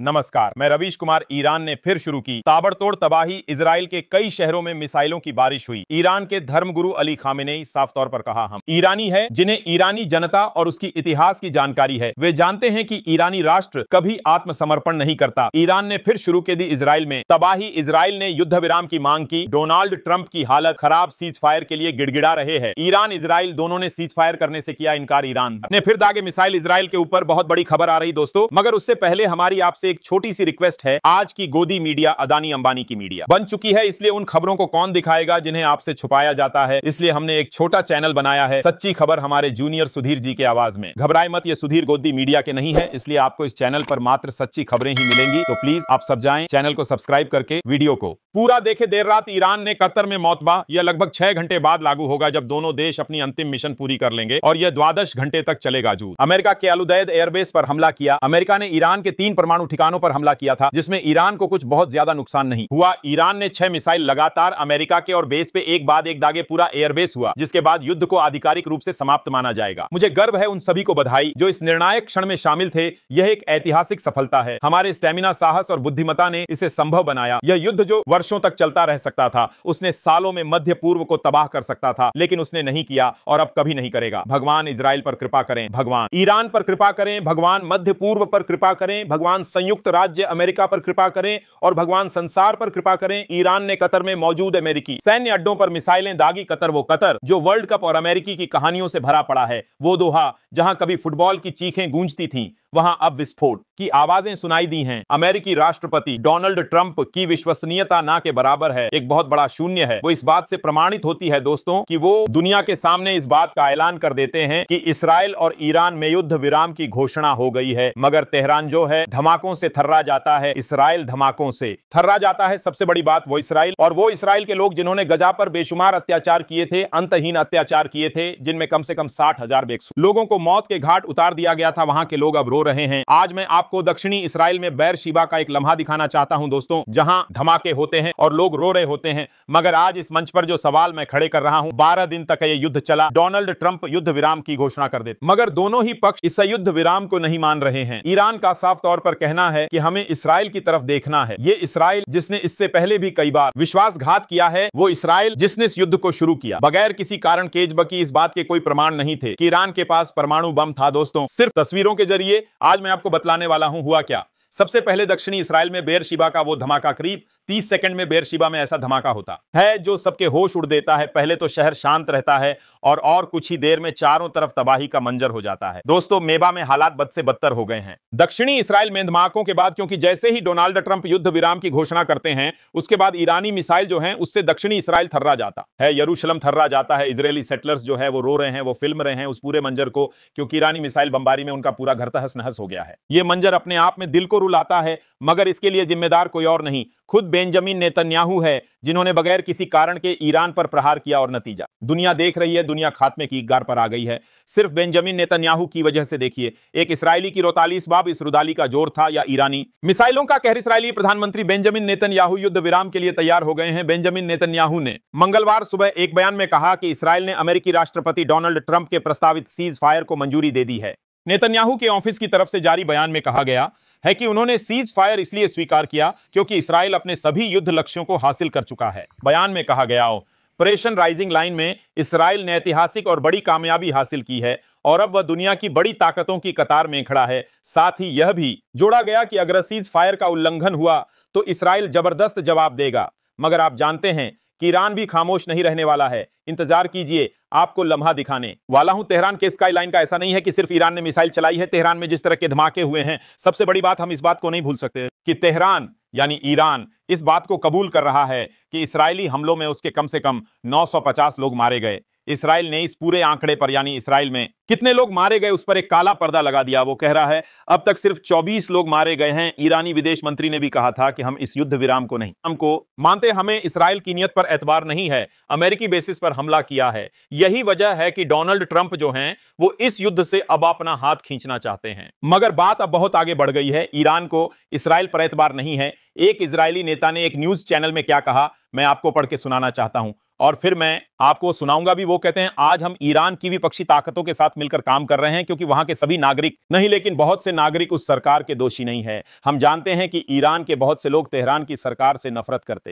नमस्कार, मैं रवीश कुमार। ईरान ने फिर शुरू की ताबड़तोड़ तबाही। इजराइल के कई शहरों में मिसाइलों की बारिश हुई। ईरान के धर्मगुरु अली खामेनेई साफ तौर पर कहा, हम ईरानी है, जिन्हें ईरानी जनता और उसकी इतिहास की जानकारी है। वे जानते हैं कि ईरानी राष्ट्र कभी आत्मसमर्पण नहीं करता। ईरान ने फिर शुरू के दी इजराइल में तबाही। इजराइल ने युद्ध विराम की मांग की। डोनाल्ड ट्रंप की हालत खराब, सीज फायर के लिए गिड़गिड़ा रहे हैं। ईरान इजराइल दोनों ने सीज फायर करने से किया इनकार। ईरान ने फिर दागे मिसाइल इजराइल के ऊपर। बहुत बड़ी खबर आ रही दोस्तों, मगर उससे पहले हमारी आपसे एक छोटी सी रिक्वेस्ट है। आज की गोदी मीडिया अदानी अंबानी की मीडिया बन चुकी है, इसलिए उन खबरों को कौन दिखाएगा जिन्हें आपसे छुपाया जाता है। इसलिए हमने एक छोटा चैनल बनाया है, सच्ची खबर, हमारे जूनियर सुधीर जी के आवाज में। घबराए मत, ये सुधीर गोदी मीडिया के नहीं है, इसलिए आपको इस चैनल पर मात्र सच्ची खबरें ही मिलेंगी। तो प्लीज आप सब जाएं, चैनल को सब्सक्राइब करके वीडियो को पूरा देखें। देर रात ईरान ने कतर में मौतबा। यह लगभग 6 घंटे बाद लागू होगा, जब दोनों देश अपनी अंतिम मिशन पूरी कर लेंगे, और यह 12 घंटे तक चलेगा। अमेरिका के अलुदैद एयरबेस पर हमला किया। अमेरिका ने ईरान के 3 परमाणु ठिकानों पर हमला किया था, जिसमें ईरान को कुछ बहुत ज्यादा नुकसान नहीं हुआ। ईरान ने 6 मिसाइल लगातार अमेरिका के और बेस पे एक बाद एक दागे पूरा एयरबेस हुआ, जिसके बाद युद्ध को आधिकारिक रूप से समाप्त माना जाएगा। मुझे गर्व है उन सभी को बधाई जो इस निर्णायक क्षण में शामिल थे। यह एक ऐतिहासिक सफलता है। हमारे स्टेमिना, साहस और बुद्धिमत्ता ने इसे संभव बनाया। यह युद्ध जो वर्षों तक चलता रह सकता था, उसने सालों में मध्य पूर्व को तबाह कर सकता था, लेकिन उसने नहीं किया और अब कभी नहीं करेगा। भगवान इजराइल पर कृपा करें, भगवान ईरान पर कृपा करें, भगवान मध्य पूर्व पर कृपा करें, भगवान संयुक्त राज्य अमेरिका पर कृपा करें और भगवान संसार पर कृपा करें। ईरान ने कतर में मौजूद अमेरिकी सैन्य अड्डों पर मिसाइलें दागी। कतर, वो कतर जो वर्ल्ड कप और अमेरिकी की कहानियों से भरा पड़ा है, वो दोहा जहां कभी फुटबॉल की चीखें गूंजती थीं, वहां अब विस्फोट की आवाजें सुनाई दी हैं। अमेरिकी राष्ट्रपति डोनाल्ड ट्रंप की विश्वसनीयता ना के बराबर है। एक बहुत बड़ा शून्य है। वो इस बात से प्रमाणित होती है दोस्तों कि वो दुनिया के सामने इस बात का ऐलान कर देते हैं कि इसराइल और ईरान में युद्ध विराम की घोषणा हो गई है। मगर तेहरान जो है धमाकों से थर्रा जाता है, इसराइल धमाकों से थर्रा जाता है। सबसे बड़ी बात वो इसराइल, और वो इसराइल के लोग जिन्होंने गजा पर बेशुमार अत्याचार किए थे, अंतहीन अत्याचार किए थे, जिनमें कम से कम 60,000 बेकसूर लोगों को मौत के घाट उतार दिया गया था। वहां के लोग अब रो रहे हैं। आज मैं आपको दक्षिणी इसराइल में बेरशिबा का एक लम्हा दिखाना चाहता हूं दोस्तों, जहां धमाके होते हैं और लोग रो रहे होते हैं। मगर आज इस मंच पर जो सवाल मैं खड़े कर रहा हूं, 12 दिन तक यह युद्ध चला। डोनाल्ड ट्रंप युद्ध विराम की घोषणा कर देते, मगर दोनों ही पक्ष इस युद्ध विराम को नहीं मान रहे हैं। ईरान का साफ तौर पर कहना है कि हमें इसराइल की तरफ देखना है। ये इसराइल जिसने इससे पहले भी कई बार विश्वासघात किया है, वो इसराइल जिसने इस युद्ध को शुरू किया बगैर किसी कारण केजबकी। इस बात के कोई प्रमाण नहीं थे कि ईरान के पास परमाणु बम था दोस्तों, सिर्फ तस्वीरों के जरिए आज मैं आपको बतलाने वाला हूं हुआ क्या। सबसे पहले दक्षिणी इसराइल में बेरशिबा का वो धमाका, करीब 30 सेकंड में बेरशिबा में ऐसा धमाका होता है जो सबके होश उड़ देता है। पहले तो शहर शांत रहता है और कुछ ही देर में चारों तरफ तबाही का मंजर हो जाता है। दोस्तों, मेबा में हालात बद से बदतर हो गए हैं दक्षिणी इसराइल में धमाकों के बाद, क्योंकि जैसे ही डोनाल्ड ट्रंप युद्ध विराम की घोषणा करते हैं, उसके बाद ईरानी मिसाइल जो है उससे दक्षिणी इसराइल थर्रा जाता है, यरूशलेम थर्रा जाता है। इजरायली सेटलर्स जो है वो रो रहे हैं, वो फिल्म रहे हैं उस पूरे मंजर को, क्योंकि ईरानी मिसाइल बमबारी में उनका पूरा घर तहस नहस हो गया है। यह मंजर अपने आप में दिल को रुलाता है, मगर इसके लिए जिम्मेदार कोई और नहीं, खुद बेंजामिन नेतन्याहू है, जिन्होंने बगैर किसी कारण के ईरान पर प्रहार किया और नतीजा दुनिया देख रही है। दुनिया खात्मे की गार पर आ गई है, सिर्फ बेंजामिन नेतन्याहू की वजह से। देखिए, एक इसराइली की रोतालीस बाब इस रुदाली का जोर था, या ईरानी मिसाइलों का कहर। इसराइली प्रधानमंत्री बेंजामिन नेतन्याहू युद्ध विराम के लिए तैयार हो गए हैं। बेंजामिन नेतन्याहू ने मंगलवार सुबह एक बयान में कहा कि इसराइल ने अमेरिकी राष्ट्रपति डोनाल्ड ट्रंप के प्रस्तावित सीज फायर को मंजूरी दे दी है। नेतन्याहू के ऑफिस की तरफ से जारी बयान में कहा गया है कि उन्होंने सीज फायर इसलिए स्वीकार किया क्योंकि इसराइल अपने सभी युद्ध लक्ष्यों को हासिल कर चुका है। बयान में कहा गया, ऑपरेशन राइजिंग लाइन में इसराइल ने ऐतिहासिक और बड़ी कामयाबी हासिल की है और अब वह दुनिया की बड़ी ताकतों की कतार में खड़ा है। साथ ही यह भी जोड़ा गया कि अगर सीज फायर का उल्लंघन हुआ तो इसराइल जबरदस्त जवाब देगा। मगर आप जानते हैं कि ईरान भी खामोश नहीं रहने वाला है। इंतजार कीजिए, आपको लम्हा दिखाने वाला हूं। तेहरान के स्काई लाइन का ऐसा नहीं है कि सिर्फ ईरान ने मिसाइल चलाई है। तेहरान में जिस तरह के धमाके हुए हैं, सबसे बड़ी बात हम इस बात को नहीं भूल सकते कि तेहरान यानी ईरान इस बात को कबूल कर रहा है कि इसराइली हमलों में उसके कम से कम 950 लोग मारे गए। इसराइल ने इस पूरे आंकड़े पर, यानी इसराइल में कितने लोग मारे गए, उस पर एक काला पर्दा लगा दिया। वो कह रहा है अब तक सिर्फ 24 लोग मारे गए हैं। ईरानी विदेश मंत्री ने भी कहा था कि हम इस युद्ध विराम को नहीं हमको मानते, हमें इसराइल की नीयत पर एतबार नहीं है, अमेरिकी बेसिस पर हमला किया है। यही वजह है कि डोनाल्ड ट्रंप जो हैं वो इस युद्ध से अब अपना हाथ खींचना चाहते हैं। मगर बात अब बहुत आगे बढ़ गई है। ईरान को इसराइल पर एतबार नहीं है। एक इजरायली नेता ने एक न्यूज चैनल में क्या कहा, मैं आपको पढ़ के सुनाना चाहता हूं। और फिर मैं आपको सुनाऊंगा भी। वो कहते हैं आज हम ईरान की विपक्षी ताकतों के साथ मिलकर काम कर रहे हैं, क्योंकि वहां के सभी नागरिक नहीं, लेकिन बहुत से नागरिक उस सरकार के दोषी नहीं है। हम जानते हैं कि ईरान के बहुत से लोग तेहरान की सरकार से नफरत करते